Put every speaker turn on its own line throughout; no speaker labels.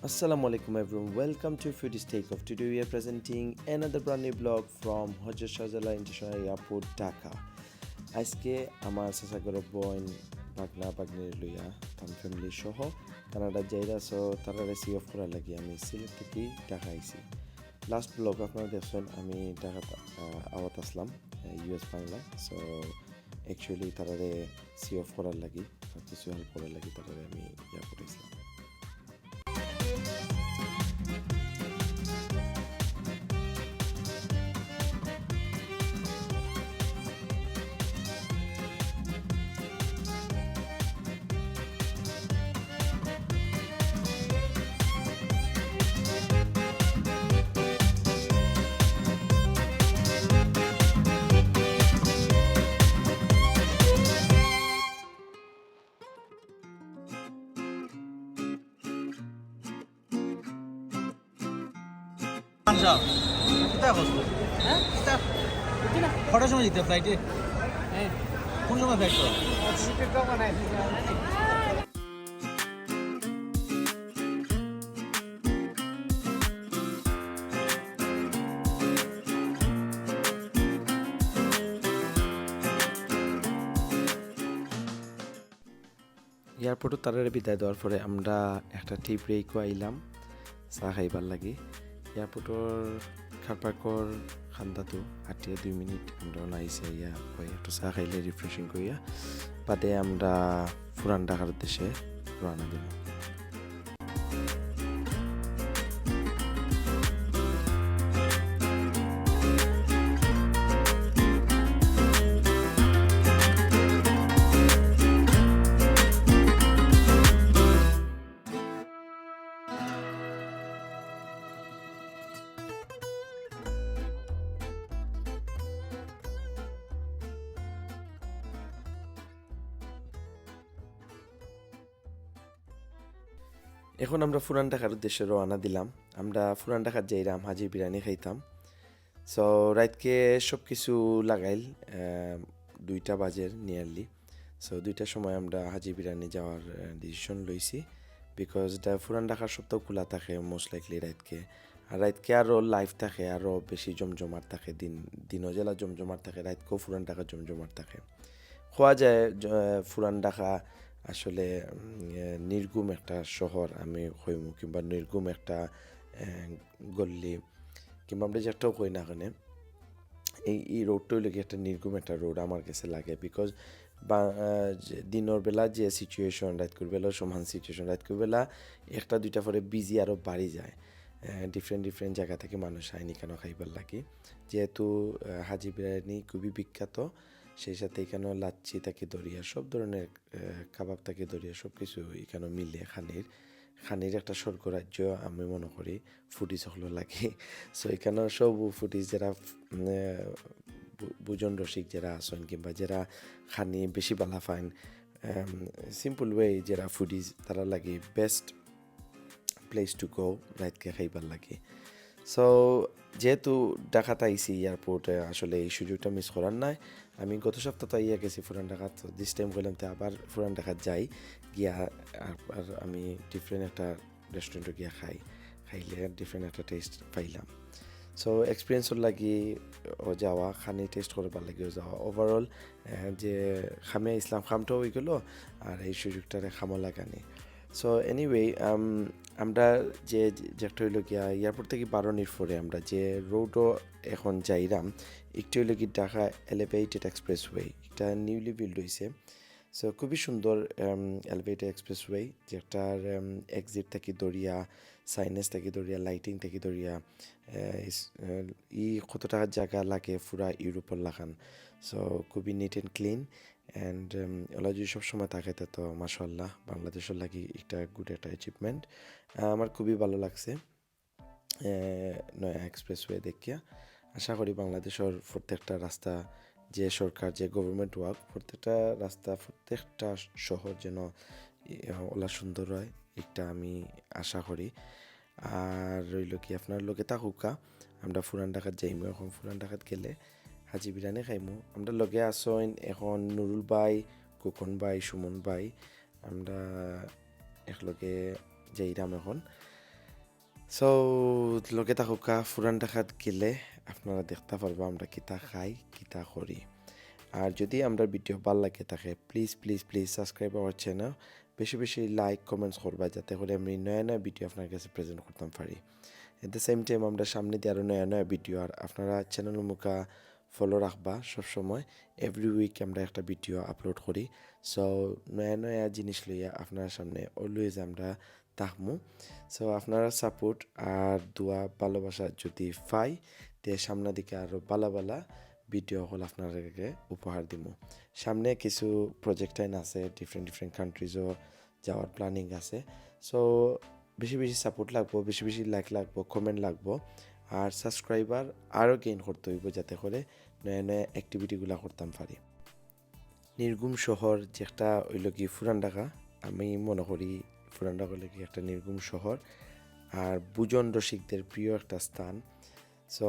Assalamu alaikum everyone. Welcome to Foodie's Takeoff. Today we are presenting another brand new blog from Hajjat Shahjalal International Airport, Dhaka. আজকে আমার সাসাগর বোন বাগনা বাগনির লইয়া তাম family সহ Canada যাইরা so তারা রেসি of করার লাগি আমি সিলেট থেকে ঢাকা আইছি। লাস্ট ব্লগ আপনারা দেখছেন আমি ঢাকা আওয়াত আসলাম ইউএস বাংলা। সো অ্যাকচুয়ালি তারারে সি অফ করার লাগি কিছু হেল্প করার লাগি তারারে আমি এয়ারপোর্ট আইছিলাম।
পাঞ্জাব কোথায় বসবো? হ্যাঁ কটার সময় যেতে ফ্লাইটে? হ্যাঁ কোন সময় ফ্লাইট করো?
এয়ারপোর্টে তারারে বিদায় দেওয়ার পরে আমরা একটা টি ব্রেকও আইলাম চাহ খাইবার লাগি। এয়ারপোর্টর খারপাকর খান্দাতো হাঁটিয়ে 2 মিনিট আমরা নাইছে ইয়া কই একটু চাহ খাইলে রিফ্রেশিং করিয়া বাদে আমরা পুরান ঢাকার দেশে রওনা দিলাম। এখন আমরা পুরান ঢাকার উদ্দেশ্যে রওনা দিলাম। আমরা পুরান ঢাকার যাইরাম হাজি বিরিয়ানি খাইতাম। সো রাতকে সব কিছু লাগাইল 2টা বাজের নিয়ারলি। সো 2টার সময় আমরা হাজি বিরিয়ানি যাওয়ার ডিসিশন লইছি বিকজ পুরান ঢাকার সপ্তাহ খোলা থাকে মোস্ট লাইকলি রাতকে। আর রাতকে আরও লাইফ থাকে, আরও বেশি জমজমাট থাকে, দিনও জেলা জমজমাট থাকে, রাতকেও পুরান ঢাকা জমজমাট থাকে। খোয়া যায় পুরান ঢাকা আসলে নির্গুম একটা শহর আমি কইমু, কিংবা নির্গুম একটা গল্লি, কিংবা আমরা যে একটাও কই না ওখানে এই রোডটাই লাগে একটা নির্গুম একটা রোড আমার কাছে লাগে। বিকজ দিনের বেলা যে সিচুয়েশন, রাতকুর বেলাও সমান সিচুয়েশন, রাতকুর বেলা 1টা 2টা পরে বিজি আরও বাড়ি যায়। ডিফারেন্ট জায়গা থেকে মানুষ আইনি কেন খাইবার লাগে, যেহেতু হাজি বিরিয়ানি খুবই বিখ্যাত, সেই সাথে এখানেও লাচ্ছি তাকে দরিয়া সব ধরনের কাবাব তাকে দরিয়া সব কিছু এখানে মিলে খানির একটা স্বর্গরাজ্য আমি মনে করি ফুডিজ হলো লাগে। সো এখানেও সব ফুডিজ যারা বুজন রসিক যারা আসেন, কিংবা যারা খানি বেশি বালা ফাইন সিম্পল ওয়ে যারা ফুডিজ তারা লাগে বেস্ট প্লেস টু গো রাইতকে খাইবার লাগে। সো যেহেতু ঢাকাতে আইসি এয়ারপোর্টে, আসলে এই সুযোগটা মিস করার নাই। আমি গত সপ্তাহ তো আইয়া গেছি পুরান ঢাকা, তো দিস টাইম বললাম তো আবার পুরান ঢাকা যাই গিয়া আর আমি ডিফারেন্ট একটা রেস্টুরেন্টে গিয়া খাইলে ডিফারেন্ট একটা টেস্ট পাইলাম। সো এক্সপিরিয়েন্সর লাগি ও যাওয়া, খানি টেস্ট করবার লাগিও যাওয়া, ওভারঅল যে খামে ইসলাম খামটাও হয়ে গেলো আর এই সুযোগটারে খামো লাগানি। সো এনিওয়ে আমরা যে একটা হইল গিয়া এয়ারপোর্ট থেকে বারোনির পরে আমরা যে রোডও এখন যাইরাম একটু হইল কি ঢাকা এলিভেটেড এক্সপ্রেসওয়ে, এটা নিউলি বিল্ড হয়েছে। সো খুবই সুন্দর এলিভেটেড এক্সপ্রেসওয়ে, যেটার এক্সিট থেকে দরিয়া, সাইনেস থেকে দরিয়া, লাইটিং থেকে দরিয়া, কত টাকার জায়গা লাগে পুরা ইউরোপের লাগান। সো খুবই neat and clean and OLA যদি সবসময় তাকাইতে তো মাশাআল্লাহ বাংলাদেশের লাগি একটা গুড একটা অ্যাচিভমেন্ট। আমার খুবই ভালো লাগছে নয়া এক্সপ্রেসওয়ে দেখিয়া। আশা করি বাংলাদেশের প্রত্যেকটা রাস্তা যে সরকার যে গভর্নমেন্ট ওয়ার্ক, প্রত্যেকটা রাস্তা প্রত্যেকটা শহর যেন ওলা সুন্দর হয়, এটা আমি আশা করি। আর রইল কি আপনার লোকে তাকুকা আমরা পুরান ঢাকাত যাইমু। এখন পুরান ঢাকাত গেলে হাজি বিরিয়ানি খাইমু। আমরা লগে আসইন এখন নুরুল ভাই, কুকন ভাই, সুমন ভাই, আমরা একলগে যাইরাম এখন। সো লগে থাকুকা ফুরান ঢাকাত গেলে আপনারা দেখতে পারবো আমরা কিতা খাই কিতা করি। আর যদি আমরা ভিডিও ভালো লাগে থাকে please please please subscribe our channel, বেশি বেশি লাইক কমেন্টস করবা যাতে করে আমি নয়া নয়া ভিডিও আপনার কাছে প্রেজেন্ট করতাম পারি। এট দ্য সেম টাইম আমরা সামনে দিয়ে আরও নয়া নয়া ভিডিও আর আপনারা চ্যানেল মুখা ফলো রাখবা সবসময়। এভরি উইক আমরা একটা ভিডিও আপলোড করি। সো নয়া নয়া জিনিস লইয়া আপনার সামনে অলওয়েজ আমরা থাকমু। সো আপনারা সাপোর্ট আর দোয়া ভালোবাসা যদি পাই তে সামনের দিকে আরও ভালো ভালো ভিডিও হল আপনাদেরকে উপহার দিব। সামনে কিছু প্রজেক্ট টাইন আছে, ডিফারেন্ট ডিফারেন্ট কান্ট্রিজও যাওয়ার প্ল্যানিং আছে। সো বেশি বেশি সাপোর্ট লাগবো, বেশি বেশি লাইক লাগবো, কমেন্ট লাগবো আর সাবস্ক্রাইবার আরও গেইন করতে হইব যাতে করে নয়া নয়া অ্যাক্টিভিটিগুলো করতাম পারি। নির্গুম শহর যেটা হইল কি পুরান ঢাকা, আমি মনে করি পুরান ঢাকা হইল কি একটা নির্গুম শহর আর বুজন রসিকদের প্রিয় একটা স্থান। সো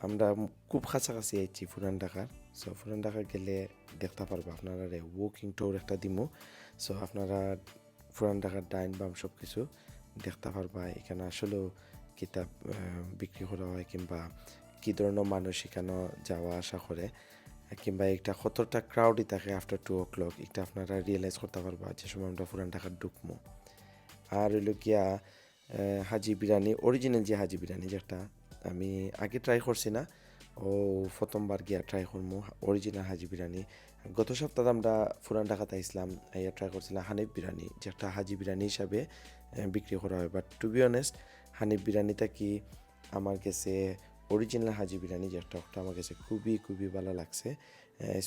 আমরা খুব কাছাকাছি আইছি পুরান ঢাকার। সো পুরান ঢাকা গেলে দেখতে পারবো আপনারা ওয়াকিং ট্যুর একটা দিমু। সো আপনারা পুরান ঢাকার ডাইন বাম সব কিছু দেখতে পারবা। এখানে আসলেও কিতাব বিক্রি করা হয় কিংবা কী ধরনের মানুষ এখানে যাওয়া আসা করে কিংবা একটা কতটা ক্রাউডই থাকে আফটার 2 o'clock, এটা আপনারা রিয়েলাইজ করতে পারবা যে সময় আমরা পুরান ঢাকার ঢুকমো। আর হইল গিয়া হাজি বিরিয়ানি, অরিজিনাল যে হাজি বিরিয়ানি যেটা আমি আগে ট্রাই করছি না, ও প্রথমবার গিয়া ট্রাই করবো অরিজিনাল হাজি বিরিয়ানি। গত সপ্তাহে আমরা পুরান ঢাকাতে আসলাম, ইয়া ট্রাই করছিলাম হানিফ বিরিয়ানি যেটা হাজি বিরিয়ানি হিসাবে বিক্রি করা হয়। But to be honest Hanif বিরিয়ানিটা কি আমার কাছে অরিজিনাল হাজি বিরিয়ানি যেটা ওটা আমার কাছে খুবই খুবই ভালো লাগছে।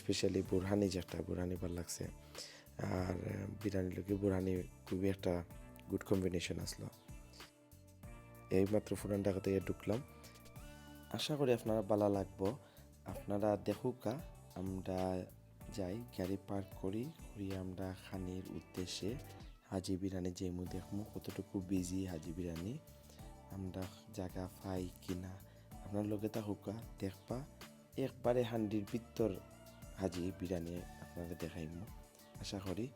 স্পেশালি বুরহানি যেটা বুরহানি ভালো লাগছে। আর বিরিয়ানি লোকে বুরহানি খুবই একটা গুড কম্বিনেশন আসলো। এইমাত্র পুরান ঢাকাতে ঢুকলাম, আশা করি আপনারা ভালো লাগবো। আপনারা দেখুকা আমরা যাই গাড়ি পার্ক করি আমরা খানির উদ্দেশ্যে হাজি বিরিয়ানি যেমু দেখমু কতটুকু বিজি হাজি বিরিয়ানি আমরা জায়গা পাই কিনা। আপনার লোকে থাকুকা দেখবা একবারে হান্ডির ভিতর হাজি বিরিয়ানি আপনারা দেখাইমু। আশা করি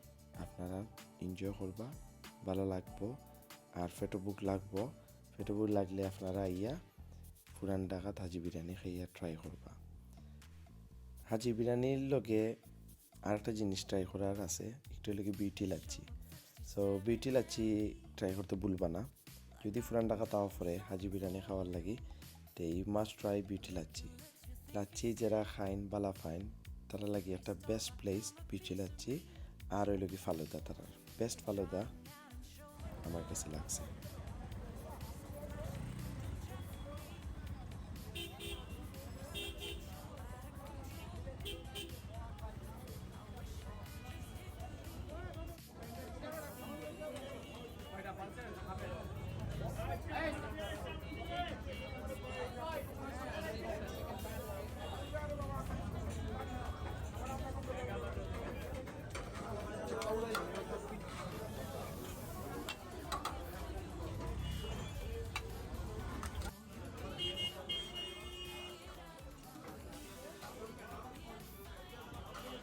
আপনারা এনজয় করবা, ভালো লাগবো আর ফেটোবুক লাগবো। ফেটোবুক লাগলে আপনারা ইয়া পুরান ঢাকাত হাজি বিরিয়ানি খাইয়া ট্রাই করবা। হাজি বিরিয়ানির লগে আর একটা জিনিস ট্রাই করার আছে, একটু লগে beauty lassi. So beauty lassi try করতে ভুলবা না। যদি পুরান ঢাকা তাও পরে হাজি বিরিয়ানি খাওয়ার লাগি তো you must try Beauty lassi. Lassi যারা খাইন বালা ফাইন তারা লাগে একটা বেস্ট প্লেস বিউটি লাচ্ছি। আর ওই লগে ফালুদা, তারা বেস্ট ফালুদা আমার কাছে লাগছে।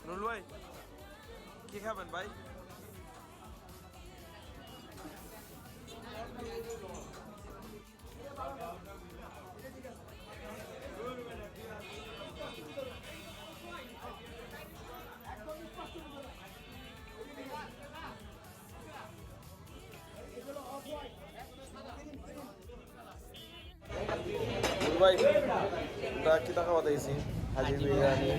নুরুল ভাই কি খাবেন ভাই? নুরুল ভাই আমরা কি টাকা বাতাইছি হাজি বিরিয়ানি।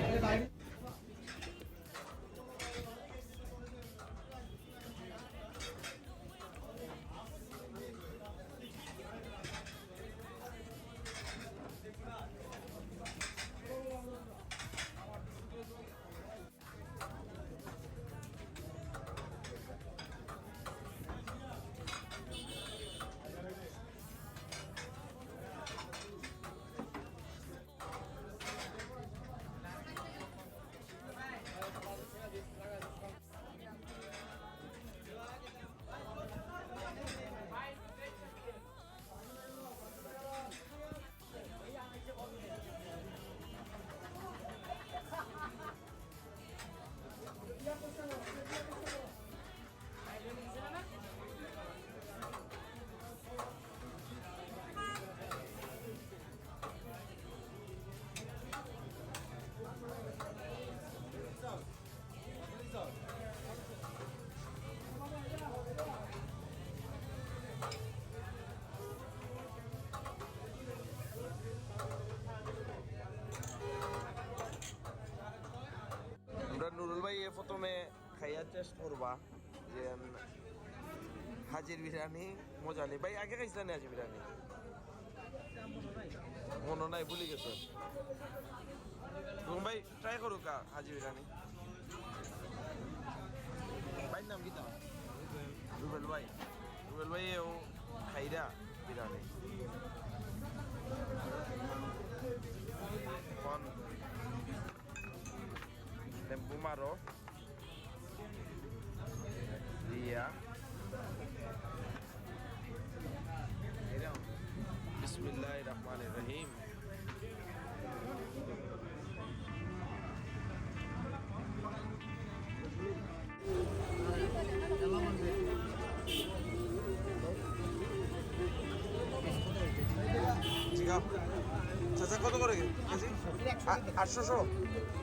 টেস্ট করবা যে হাজির বিরিয়ানি মজা নেই ভাই আগে খাইছিলেন না হাজির বিরিয়ানি মনে নাই ভুলে গেছে ভাই ট্রাই করুক হাজির বিরিয়ানি ভাই নাম কি তোমার রুবেল ভাই ও খাইরা বিরিয়ানি এখন লেম্বু মারো দিয়া বিসমিল্লাহির রহমানির রহিম চাচা কত করে কেজি 800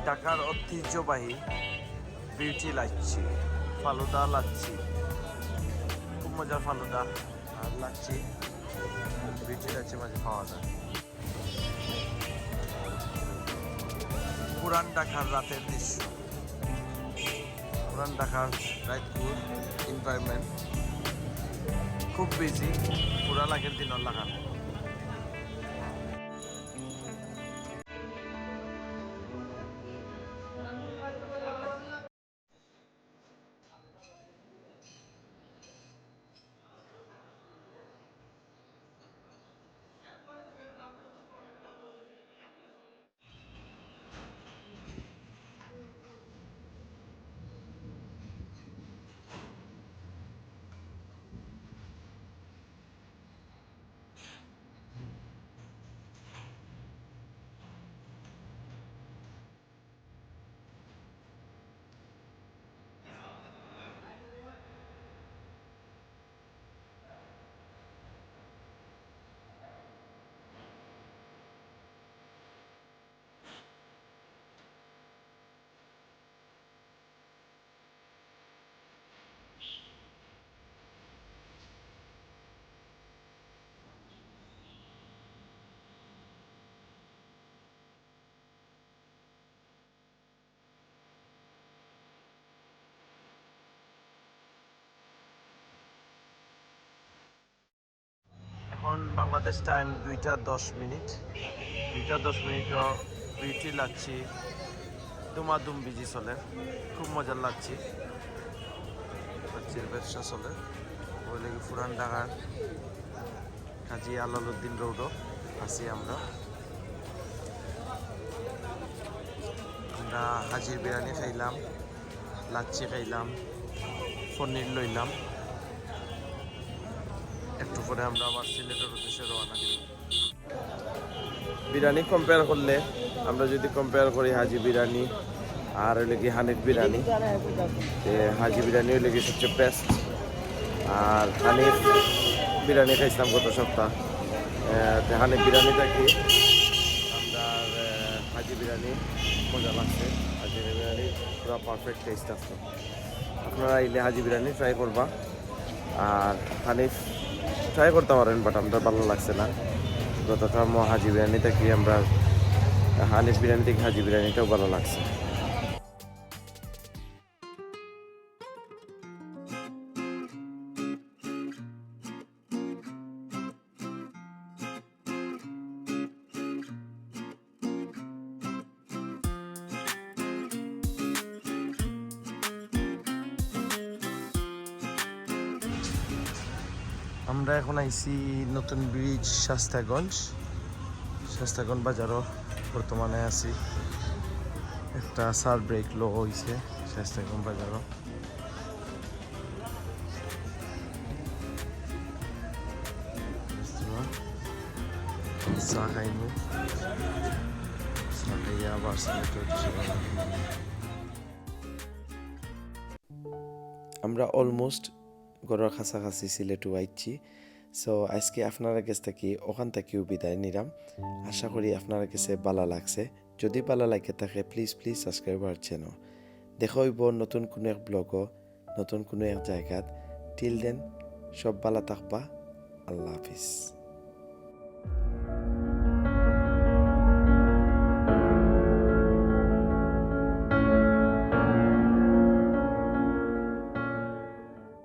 ঢাকার ঐতিহ্যবাহী বিউটি লাচ্ছি ফালুদা লাচ্ছি খুব মজার ফালুদা আর লাচ্ছি বিউটি লাচ্ছি মাঝে পাওয়া যায় পুরান ঢাকার রাতের দৃশ্য পুরান ঢাকার রায়পুর এনভায়রনমেন্ট খুব বিজি পুরা লাগের দিন লাগান এখন বাংলাদেশ টাইম 2:10 2:10 বিউটি লাচ্ছি দুমাদুম বিজি চলে খুব মজার লাচ্ছি লাচ্ছির ব্যবসা চলে ওই লাগে পুরান ঢাকার কাজী আলালউদ্দিন রোডও আছি আমরা হাজির বিরিয়ানি খাইলাম লাচ্ছি খাইলাম পনির লইলাম একটু পরে আমরা আবার সিলেটের উদ্দেশ্যে রওনা দিব বিরিয়ানি কম্পেয়ার করলে আমরা যদি কম্পেয়ার করি হাজি বিরিয়ানি আর হইলে কি হানিফ বিরিয়ানি হাজি বিরিয়ানি হইলে কি সবচেয়ে বেস্ট আর হানিফ বিরিয়ানি খাইছিলাম গত সপ্তাহ হানিফ বিরিয়ানিটা কি আমরা হাজি বিরিয়ানি মজা লাগছে হাজি বিরিয়ানি পুরো পারফেক্ট টেস্ট আসতো আপনারা আইলে হাজি বিরিয়ানি ট্রাই করবা আর হানিফ ট্রাই করতে পারেন বাট আমাদের ভালো লাগছে না গতটা হাজি বিরিয়ানিটা কি আমরা হানিফ বিরিয়ানি থেকে হাজি বিরিয়ানিটাও ভালো লাগছে আমরা এখন আইছি নতুন ব্রিজ শাস্তাগঞ্জ বাজারও বর্তমানে আছি একটা সার ব্রেক লো হয়েছে শাস্তাগঞ্জ বাজারও চা খাইনি চা খাইয়া আবার আমরা অলমোস্ট গড়ের কাছাকাছি সিলেটও আইছি সো আজকে আপনারা কাছ থেকে ওখান থেকেও বিদায় নিলাম আশা করি আপনার কাছে ভালো লাগছে যদি ভালো লাগে থাকে প্লিজ সাবস্ক্রাইব আর চ্যানেল দেখা হইব নতুন কোনো এক ব্লগও নতুন কোনো এক জায়গাত টিল দেন সব ভালো থাকবা আল্লাহ হাফিজ